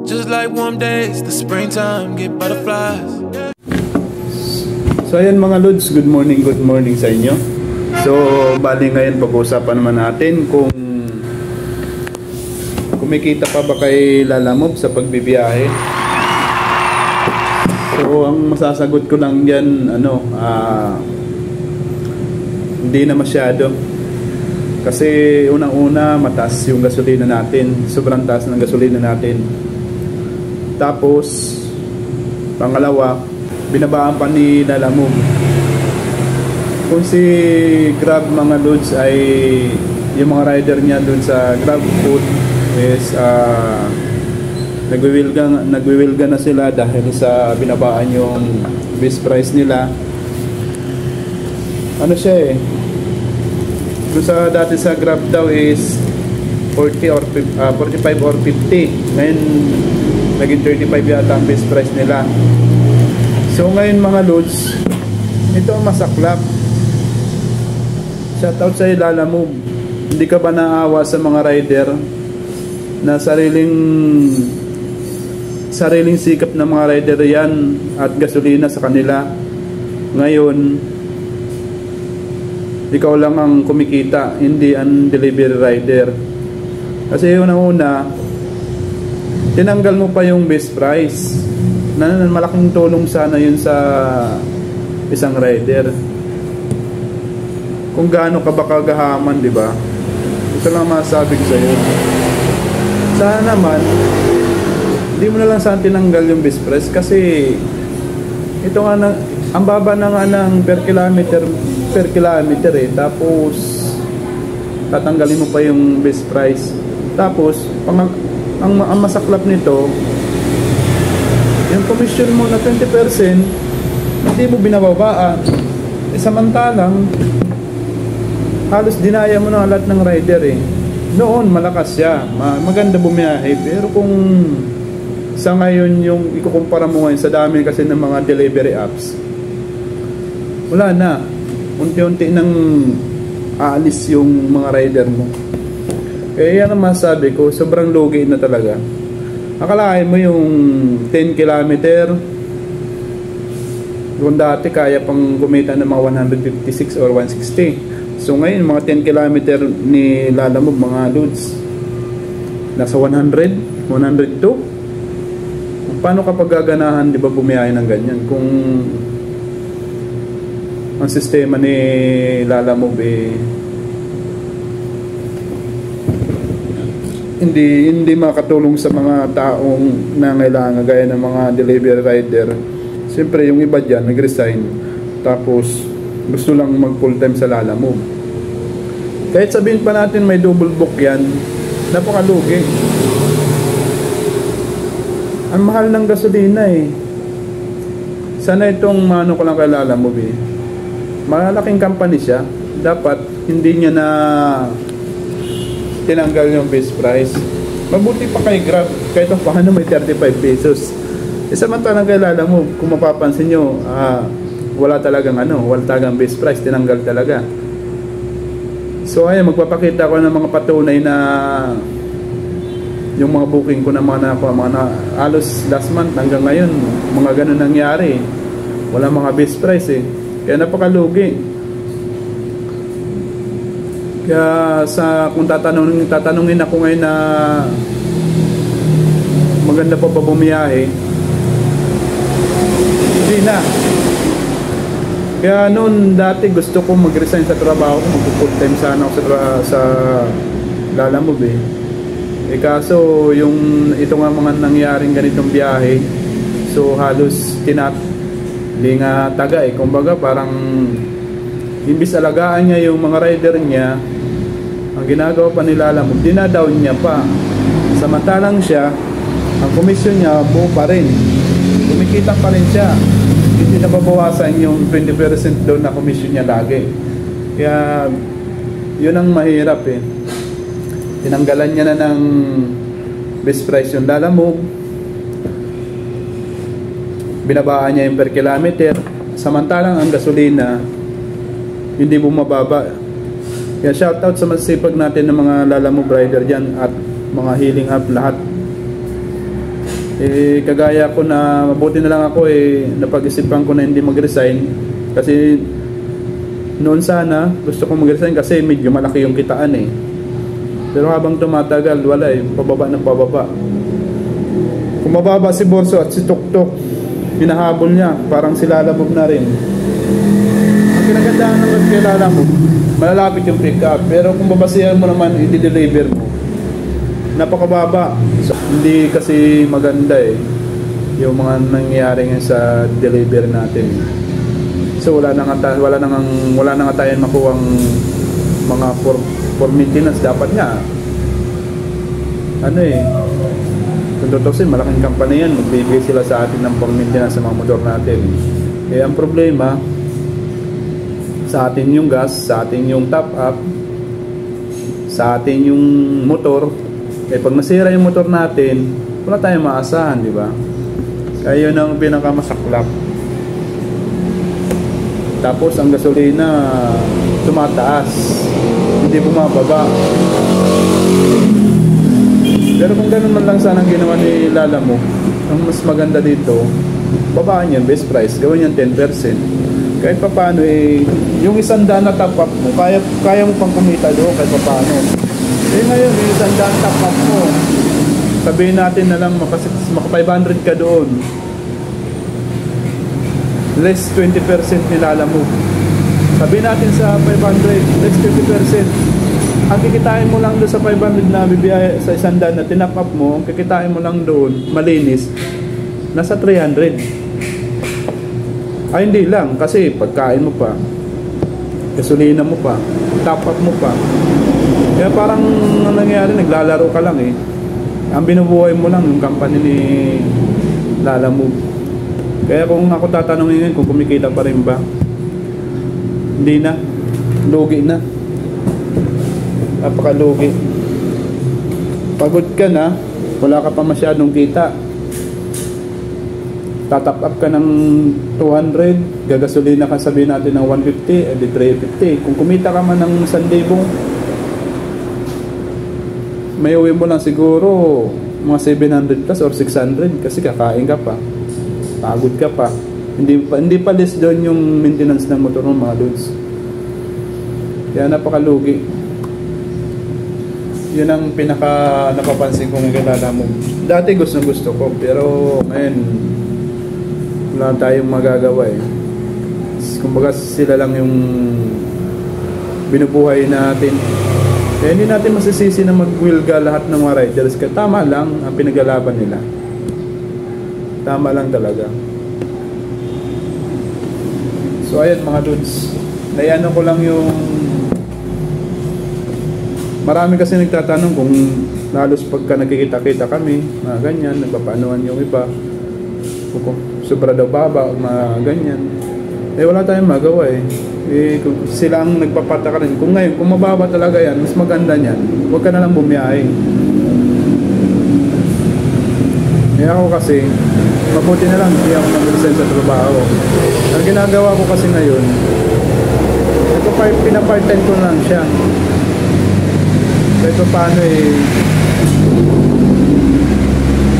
Just like warm days, the springtime, get butterflies. So ayan mga Lods, good morning sa inyo. So bali ngayon pag-uusapan naman natin kung kumikita pa ba kay Lalamove sa pagbibiyahe. So ang masasagot ko lang yan, hindi na masyado. Kasi unang-una mataas yung gasolina natin, sobrang taas ng gasolina natin. Tapos pangalawa, binabaan pa ni Lalamove. Kung si Grab mga Lods ay yung mga rider niya doon sa Grab Food is nagwiwilga na sila dahil sa binabaan yung base price nila. Ano siya eh, doon sa dati sa Grab daw is 40 or 45 or 50, ngayon naging 35 yata ang base price nila. So ngayon mga Lods, ito ang masaklap. Shoutout sa Lalamove. Hindi ka ba naawa sa mga rider na sariling sikap ng mga rider yan at gasolina sa kanila? Ngayon ikaw lang ang kumikita, hindi ang delivery rider. Kasi una tinanggal mo pa yung base price na malaking tulong sana yun sa isang rider. Kung gaano ka ba kagahaman, di ba? Ito lang masasabi ko sa iyo. Sana naman hindi mo na lang sana tinanggal yung base price, kasi ito nga ang baba na nga ng per kilometer eh. Tapos tatanggalin mo pa yung base price. Tapos ang masaklap nito, yung commission mo na 20% hindi mo binababaan. Samantalang halos dinaya mo na lahat ng rider eh. Noon malakas siya, maganda bumiyahe, pero kung sa ngayon yung ikukumpara mo ngayon sa dami kasi ng mga delivery apps, wala na, unti-unti nang aalis yung mga rider mo. Kaya yan ang masasabi ko, sobrang lugi na talaga. Akalain mo yung 10 kilometer, kung dati kaya pang kumita ng mga 156 or 160. So ngayon mga 10 kilometer ni Lalamove mga Lods, nasa 100, 102. Paano kapag gaganahan, di ba, bumiyahe ng ganyan kung ang sistema ni Lalamove hindi makatulong sa mga taong nangailangan gaya ng mga delivery rider. Siyempre yung iba dyan nag-resign, tapos gusto lang mag full time sa Lalamove. Kahit sabihin pa natin may double book yan, napakalugi. Ang mahal ng gasolina eh. Sana itong ko lang kay Lalamove eh. Malaking company siya, dapat hindi niya na tinanggal yung base price. Mabuti pa kay Grab, kahit paano may 35 pesos. Samantalang kay Lalamove, kung mapapansin nyo, wala talagang base price, tinanggal talaga. So ayun, magpapakita ko ng mga patunay na yung mga booking ko ng mga halos last month hanggang ngayon, mga ganun nangyari. Wala mga base price eh. Kaya napakalugi. Kaya kung tatanungin ako ngayon na maganda pa ba bumiyahe, hindi na. Kaya noon dati gusto ko mag-resign sa trabaho ko, mag-full time sana ako sa Lalamove eh. Kaso ito nga mga nangyaring ganitong biyahe, so halos hindi nga taga eh. Kumbaga parang imbis alagaan niya yung mga rider niya, ang ginagawa pa ni Lalamove, dinadown niya pa. Samantalang siya, ang komisyon niya buo pa rin, kumikita pa rin siya, hindi nababawasan yung 20% doon na komisyon niya lagi. Kaya yun ang mahirap eh. Tinanggalan niya na ng best price yung Lalamove, binabaan niya yung per kilometer, samantalang ang gasolina hindi bumababa. Kaya shoutout sa masipag natin ng mga Lalamove rider dyan at mga healing up lahat. Kagaya ko na mabuti na lang ako napag-isipan ko na hindi mag-resign kasi noon sana gusto kong mag-resign kasi medyo malaki yung kitaan pero habang tumatagal wala pababa ng pababa. Kung mababa si Borso at si Tuktok, hinahabol niya, parang silalabog na rin. Ang kinagandaan naman kay Lalamove, malalapit yung pick up, pero kung babasihan mo naman i-deliver mo, napakababa. So, hindi kasi maganda yung mga nangyayari ngayon sa deliver natin. So wala na nga tayong makuhang mga for maintenance. Dapat nga kung tutusin, malaking company yan, magbibigay sila sa atin ng for maintenance sa mga motor natin. Ang problema sa atin yung gas, sa atin yung top up, sa atin yung motor. Pag nasira yung motor natin, wala tayong maasahan, di ba? Kaya yun ang pinakamasaklap. Tapos ang gasolina tumataas, hindi bumababa. Pero kung ganun man lang sana ang ginawa ni Lalamove, ang mas maganda dito, babaan yan best price, gawin yan 10%. Kahit pa paano yung 100 na top up mo, kaya mo pang kumita doon kahit pa paano. Ngayon, yung 100 top up mo, sabihin natin na lang maka 500 ka doon, less 20% ni Lalamove. Sabihin natin sa 500, less 20%. Ang kikitain mo lang doon sa 500 na bibiyay sa 100 na tinap up mo, ang kikitain mo lang doon, malinis, nasa 300. Hindi lang, kasi pagkain mo pa, gasolina mo pa, top up mo pa. Kaya parang nangyayari, naglalaro ka lang Ang binubuhay mo lang yung company ni Lalamove. Kaya kung ako tatanungin ngayon kung kumikita pa rin ba, hindi na, lugi na. Napakalugi. Pagod ka na, wala ka pa masyadong kita. Tatap up ka ng 200, gagasolina ka sabihin natin ng 150, edi 350. Kung kumita ka man ng 1,000, may uwi mo lang siguro mga 700 plus or 600 kasi kakain ka pa, pagod ka pa. Hindi pa less doon yung maintenance ng motor ng mga loads. Kaya napakalugi. Yun ang pinaka napapansin kong kilala mo. Dati gusto ko, pero ngayon wala tayong magagawa Kumbaga sila lang yung binubuhay natin. Kaya hindi natin masisisi na magwilga lahat ng mga riders. Kaya tama lang ang pinaglalaban nila. Tama lang talaga. So ayan mga dudes, naiano ko lang yung marami kasi nagtatanong kung halos pagka nagkikita-kita kami, mga ganyan, nagpapaanuhan yung iba, sobra daw baba, mga ganyan. Wala tayong magawa kung sila ang nagpapataka rin. Kung ngayon, kung mababa talaga yan, mas maganda niyan, huwag ka na lang bumiyahe. Ako kasi, mabuti na lang, hindi ako mag-resign sa trabaho. Ang ginagawa ko kasi ngayon, ito pinapart-time ko lang siya. Kahit paano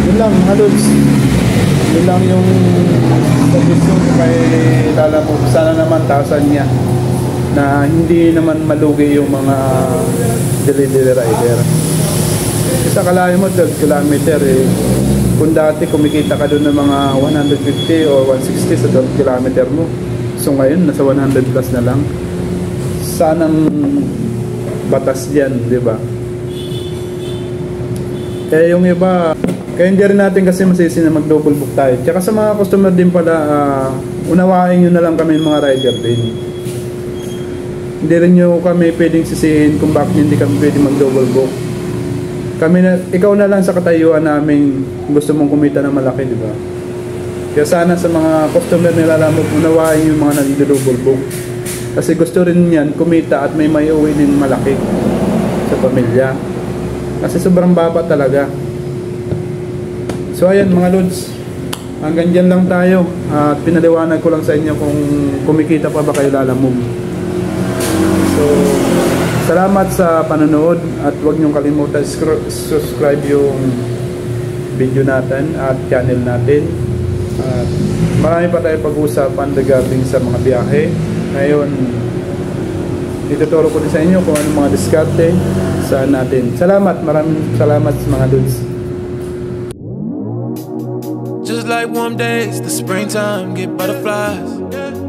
yun lang halos, yun lang yung suggestion ko kay Lalamove. Sana naman taasan niya na hindi naman malugi yung mga delivery rider. Sa kalayo mo 12 kilometer kung dati kumikita ka doon ng mga 150 o 160 sa 12 kilometer mo, so ngayon nasa 100 plus na lang. Sanang batas diyan, di ba? Kaya yung iba, kaya hindi rin natin kasi masisi na mag-double book tayo. Tsaka sa mga customer din pala, unawain nyo na lang kami mga rider din. Hindi rin nyo kami pwedeng sisihin kung bakit hindi kami pwedeng mag-double book. Ikaw na lang sa katayuan namin gusto mong kumita ng malaki, di ba? Kaya sana sa mga customer nila Lalamove, unawain yung mga nag-double book. Kasi gusto rin yan kumita at may uwi din malaki sa pamilya. Kasi sobrang baba talaga. So ayan mga lods, hanggang dyan lang tayo. At pinaliwanag ko lang sa inyo kung kumikita pa ba kayo Lalamove. So salamat sa panonood at huwag niyong kalimutan subscribe yung video natin at channel natin. At marami pa tayo pag-uusapan regarding sa mga biyahe. Ngayon, ituturo ko din sa inyo kung anong mga diskarte saan natin. Salamat, maraming salamat sa mga dudes. Just like warm days, the springtime, get butterflies.